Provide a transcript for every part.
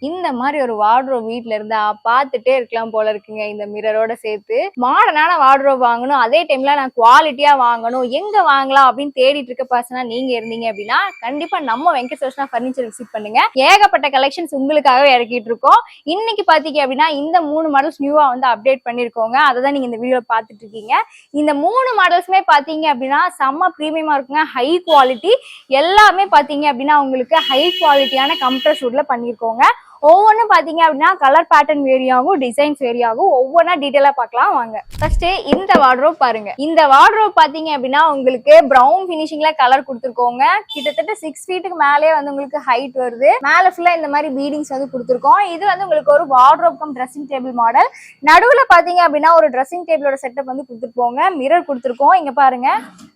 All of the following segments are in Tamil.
இந்த மாதிரி ஒரு வார்ட்ரோப் வீட்ல இருந்தா பார்த்துட்டே இருக்கலாம் போல இருக்குங்க. இந்த மிரரோட சேர்த்து மாடர்னான வார்ட்ரோப் வாங்கணும், அதே டைம்ல நான் குவாலிட்டியா வாங்கணும், எங்க வாங்கலாம் அப்படின்னு தேடிட்டு இருக்க பர்சனா நீங்க இருந்தீங்க அப்படின்னா கண்டிப்பா நம்ம வெங்கட் சோஷனா பர்னிச்சர் விசிட் பண்ணுங்க. ஏகப்பட்ட கலெக்ஷன்ஸ் உங்களுக்காகவே இறக்கிட்டு இருக்கோம். இன்னைக்கு பாத்தீங்க அப்படின்னா இந்த 3 மாடல்ஸ் நியூவா வந்து அப்டேட் பண்ணிருக்கோங்க. அதை நீங்க இந்த வீடியோ பார்த்துட்டு இருக்கீங்க. இந்த 3 மாடல்ஸுமே பாத்தீங்க அப்படின்னா செம்ம பிரீமியமா இருக்குங்க. ஹை குவாலிட்டி எல்லாமே பாத்தீங்க அப்படின்னா உங்களுக்கு ஹை குவாலிட்டியான கம்ப்ரஸ் வுட்ல பண்ணிருக்கோங்க. ஒவ்வொன்றும் பாத்தீங்க அப்படின்னா கலர் பேட்டர்ன் வேரி ஆகும், டிசைன்ஸ் வேரி ஆகும். ஒவ்வொன்றா டீட்டெயிலா பார்க்கலாம் வாங்க. ஃபர்ஸ்ட் இந்த வார்ட்ரோப் பாருங்க. இந்த வார்ட்ரோப் பாத்தீங்க அப்படின்னா உங்களுக்கு பிரவுன் பினிஷிங்ல கலர் கொடுத்துருக்கோங்க. கிட்டத்தட்ட 6 ஃபீட்டுக்கு மேலே வந்து உங்களுக்கு ஹைட் வருது. மேல ஃபுல்லா இந்த மாதிரி பீடிங்ஸ் வந்து கொடுத்துருக்கோம். இது வந்து உங்களுக்கு ஒரு wardrobe come dressing table model. நடுவுல பாத்தீங்க அப்படின்னா ஒரு ட்ரெஸ்ஸிங் டேபிளோட செட்டப் வந்து கொடுத்துருப்போங்க. மிரர் கொடுத்துருக்கோம். இங்க பாருங்க,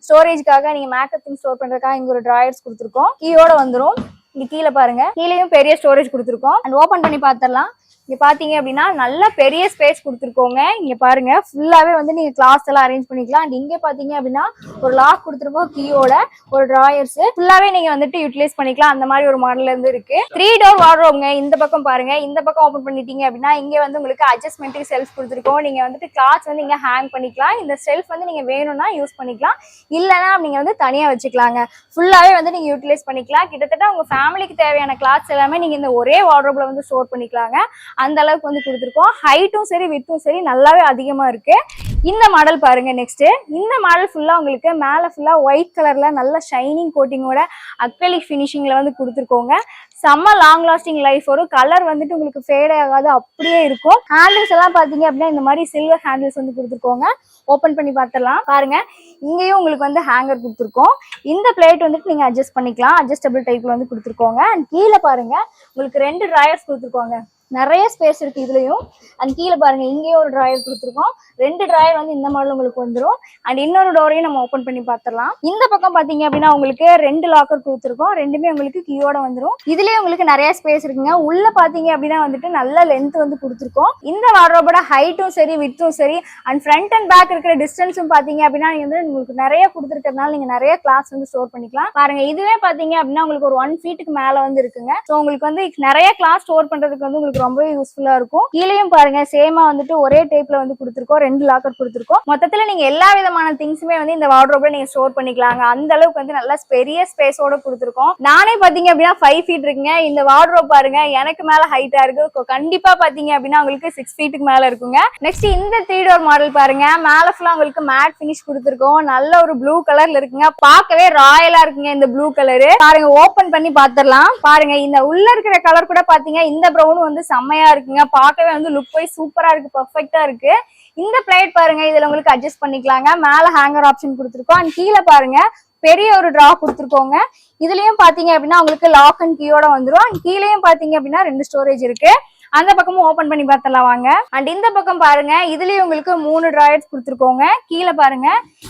ஸ்டோரேஜ்க்காக நீங்க மேக்கப் திங்ஸ் ஸ்டோர் பண்றதுக்காக இங்க ஒரு டிராயர்ஸ் கொடுத்துருக்கோம். கீயோட வந்துடும். இங்க கீழே பாருங்க, கீழேயும் பெரிய ஸ்டோரேஜ் கொடுத்துருக்கோம். அண்ட் ஓபன் பண்ணி பாத்திரலாம். இங்க பாத்தீங்க அப்படின்னா நல்ல பெரிய ஸ்பேஸ் கொடுத்துருக்கோங்க. இங்க பாருங்க ஃபுல்லாவே வந்து நீங்க கிளாஸ் எல்லாம் அரேஞ்ச் பண்ணிக்கலாம். அண்ட் இங்க பாத்தீங்க அப்படின்னா ஒரு லாக் கொடுத்துருக்கோம், கீயோட ஒரு டிராயர்ஸ் ஃபுல்லாவே நீங்க வந்துட்டு யூட்டிலைஸ் பண்ணிக்கலாம். அந்த மாதிரி ஒரு மாடல்ல இருந்து இருக்கு. 3 டோர் வார்ட்ரோப்ங்க. இந்த பக்கம் பாருங்க, இந்த பக்கம் ஓபன் பண்ணிட்டீங்க அப்படின்னா இங்க வந்து உங்களுக்கு அட்ஜஸ்ட்மெண்ட்டுக்கு செல்ஃப் கொடுத்துருக்கோம். நீங்க வந்துட்டு கிளாஸ் வந்து இங்க ஹேங் பண்ணிக்கலாம். இந்த செல்ஃப் வந்து நீங்க வேணும்னா யூஸ் பண்ணிக்கலாம், இல்லைன்னா நீங்க வந்து தனியா வச்சுக்கலாங்க. ஃபுல்லாவே வந்து நீங்க யூட்டிலைஸ் பண்ணிக்கலாம். கிட்டத்தட்ட உங்க ஃபேமிலிக்கு தேவையான கிளாத்ஸ் எல்லாமே நீங்க இந்த ஒரே வார்ட்ரோப்ல வந்து ஸ்டோர் பண்ணிக்கலாங்க. அந்த அளவுக்கு வந்து கொடுத்துருக்கோம். ஹைட்டும் சரி வித்தும் சரி நல்லாவே அதிகமா இருக்கு. இந்த மாடல் பாருங்க. நெக்ஸ்ட் இந்த மாடல் ஃபுல்லா உங்களுக்கு மேல ஃபுல்லா ஒயிட் கலர்ல நல்ல ஷைனிங் கோட்டிங்கோட அக்ரிலிக் ஃபினிஷிங்ல வந்து கொடுத்துருக்கோங்க. செம்ம லாங் லாஸ்டிங் லைஃப் வரும். கலர் வந்துட்டு உங்களுக்கு ஃபேட் ஆகாது, அப்படியே இருக்கும். ஹேண்டில்ஸ் எல்லாம் பாத்தீங்க அப்படின்னா இந்த மாதிரி சில்வர் ஹேண்டில்ஸ் வந்து கொடுத்துருக்கோங்க. ஓபன் பண்ணி பார்த்துடலாம். பாருங்க, இங்கேயும் உங்களுக்கு வந்து ஹேங்கர் கொடுத்துருக்கோம். இந்த பிளேட் வந்துட்டு நீங்க அட்ஜஸ்ட் பண்ணிக்கலாம். அட்ஜஸ்டபிள் டைப்ல வந்து கொடுத்துருக்கோங்க. அண்ட் கீழே பாருங்க உங்களுக்கு 2 டிராயர்ஸ் கொடுத்துருக்கோங்க. நிறைய ஸ்பேஸ் இருக்கு இதுலயும். அண்ட் கீழே பாருங்க, இங்கேயும் ஒரு டிராயர் கொடுத்துருக்கோம். 2 டிராயர் வந்து இந்த மாடல் உங்களுக்கு வந்துடும். அண்ட் இன்னொரு டோரையும் நம்ம ஓபன் பண்ணி பார்த்துடலாம். இந்த பக்கம் பாத்தீங்க அப்படின்னா உங்களுக்கு 2 லாக்கர் கொடுத்துருக்கோம். ரெண்டுமே உங்களுக்கு கீயோட வந்துடும். இதுலயே உங்களுக்கு நிறைய ஸ்பேஸ் இருக்குங்க. உள்ள பாத்தீங்க அப்படின்னா வந்துட்டு நல்ல லென்த் வந்து கொடுத்துருக்கோம். இந்த வார்ட்ரோபோட ஹைட்டும் சரி வித்தும் சரி அண்ட் ஃப்ரண்ட் அண்ட் பேக் இருக்கிற டிஸ்டன்ஸும் பாத்தீங்க அப்படின்னா வந்து உங்களுக்கு நிறைய கொடுத்துருக்கிறதுனால நீங்க நிறைய கிளாஸ் வந்து ஸ்டோர் பண்ணிக்கலாம். பாருங்க, இதுவே பாத்தீங்க அப்படின்னா உங்களுக்கு ஒரு 1 ஃபீட்டுக்கு மேல வந்து இருக்குங்க. ஸோ உங்களுக்கு வந்து நிறைய கிளாஸ் ஸ்டோர் பண்றதுக்கு வந்து உங்களுக்கு ரொம்பவே யூஸ்ஃபுல்லா இருக்கும். கீழேயும் பாருங்க, சேமா வந்துட்டு ஒரே டைப்ல வந்து கொடுத்துருக்கோம். 2 லாக்கர் கொடுத்துருக்கோம். மொத்தத்துல நீங்க எல்லா விதமான திங்ஸுமே வந்து இந்த வார்ட்ரோப்ல நீங்க ஸ்டோர் பண்ணிக்கலாங்க. அந்த அளவுக்கு வந்து நல்லா பெரிய ஸ்பேஸோட கொடுத்துருக்கோம். நானே பாத்தீங்க அப்படின்னா 5 ஃபீட் இருக்குங்க. இந்த வார்ட்ரோப் பாருங்க எனக்கு மேல ஹைட்டா இருக்கு. கண்டிப்பா பாத்தீங்க அப்படின்னா உங்களுக்கு 6 ஃபீட்டுக்கு மேல இருக்குங்க. நெக்ஸ்ட் இந்த 3 டோர் மாடல் பாருங்க. மேல ஃபுல்லா உங்களுக்கு மேட் பினிஷ் கொடுத்துருக்கோம். நல்ல ஒரு ப்ளூ கலர்ல இருக்குங்க. பார்க்கவே ராயலா இருக்குங்க இந்த ப்ளூ கலரு. பாருங்க, ஓபன் பண்ணி பாத்துடலாம். பாருங்க, இந்த உள்ள இருக்கிற கலர் கூட பாத்தீங்க இந்த ப்ரௌன் வந்து செம்மையா இருக்குங்க. பார்க்கவே வந்து லுக் வைஸ் சூப்பரா இருக்கு, பர்ஃபெக்ட்டா இருக்கு. இந்த பிளேட் பாருங்க, இதுல உங்களுக்கு அட்ஜஸ்ட் பண்ணிக்கலாங்க. மேல ஹேங்கர் ஆப்ஷன் கொடுத்துருக்கோம். அண்ட் கீழே பாருங்க பெரிய ஒரு டிரா கொடுத்துருக்கோங்க. இதுலயும் பாத்தீங்க அப்படின்னா உங்களுக்கு லாக் அண்ட் கீயோட வந்துடும். அண்ட் கீழேயும் பாத்தீங்க அப்படின்னா 2 ஸ்டோரேஜ் இருக்கு. அந்த பக்கமும் ஓபன் பண்ணி பார்த்தலாம் வாங்க. அண்ட் இந்த பக்கம் பாருங்க, இதுலயும் உங்களுக்கு 3 டிராயர்ஸ் கொடுத்துருக்கோங்க. கீழே பாருங்க,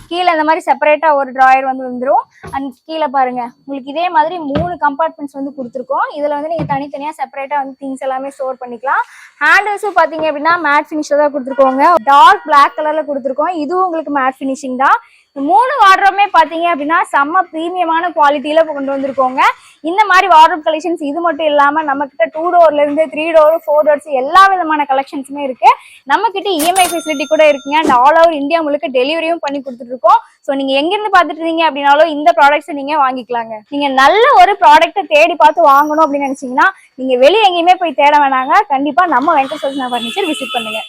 கீழே இந்த மாதிரி செப்பரேட்டா ஒரு டிராயர் வந்து வந்துடும். அண்ட் கீழே பாருங்க உங்களுக்கு இதே மாதிரி 3 கம்பார்ட்மெண்ட்ஸ் வந்து கொடுத்துருக்கோம். இதுல வந்து நீங்க தனித்தனியா செப்பரேட்டா வந்து திங்ஸ் எல்லாமே ஸ்டோர் பண்ணிக்கலாம். ஹேண்டில்ஸும் பாத்தீங்க அப்படின்னா மேட் பினிஷ்ல தான் கொடுத்துருக்கோங்க. டார்க் பிளாக் கலர்ல கொடுத்துருக்கோம். இதுவும் உங்களுக்கு மேட் பினிஷிங் தான். 3 வார்ட்ரோப்மே பாத்தீங்க அப்படின்னா செம்ம பிரீமியமான குவாலிட்டியில கொண்டு வந்திருக்கோங்க. இந்த மாதிரி வார்ட்ரோப் கலெக்ஷன்ஸ் இது மட்டும் இல்லாம நம்ம கிட்ட 2 டோர்ல இருந்து 3 டோர் 4 டோர்ஸ் எல்லா விதமான கலெக்ஷன்ஸுமே இருக்கு. நம்ம கிட்ட இஎம்ஐ ஃபெசிலிட்டி கூட இருக்குங்க. அண்ட் ஆல் ஓவர் இந்தியா முழுக்க டெலிவரியும் பண்ணி கொடுத்துட்டு இருக்கோம். ஸோ நீங்க எங்க இருந்து பாத்துட்டு இருந்தீங்க அப்படின்னாலும் இந்த ப்ராடக்ட்ஸ் நீங்க வாங்கிக்கலாங்க. நீங்க நல்ல ஒரு ப்ராடக்ட்டை தேடி பார்த்து வாங்கணும் அப்படின்னு நினைச்சீங்கன்னா நீங்க வெளியே எங்கேயுமே போய் தேட வேணாங்க. கண்டிப்பா நம்ம வெங்கட் சோஷனா பர்னிச்சர் விசிட் பண்ணுங்க.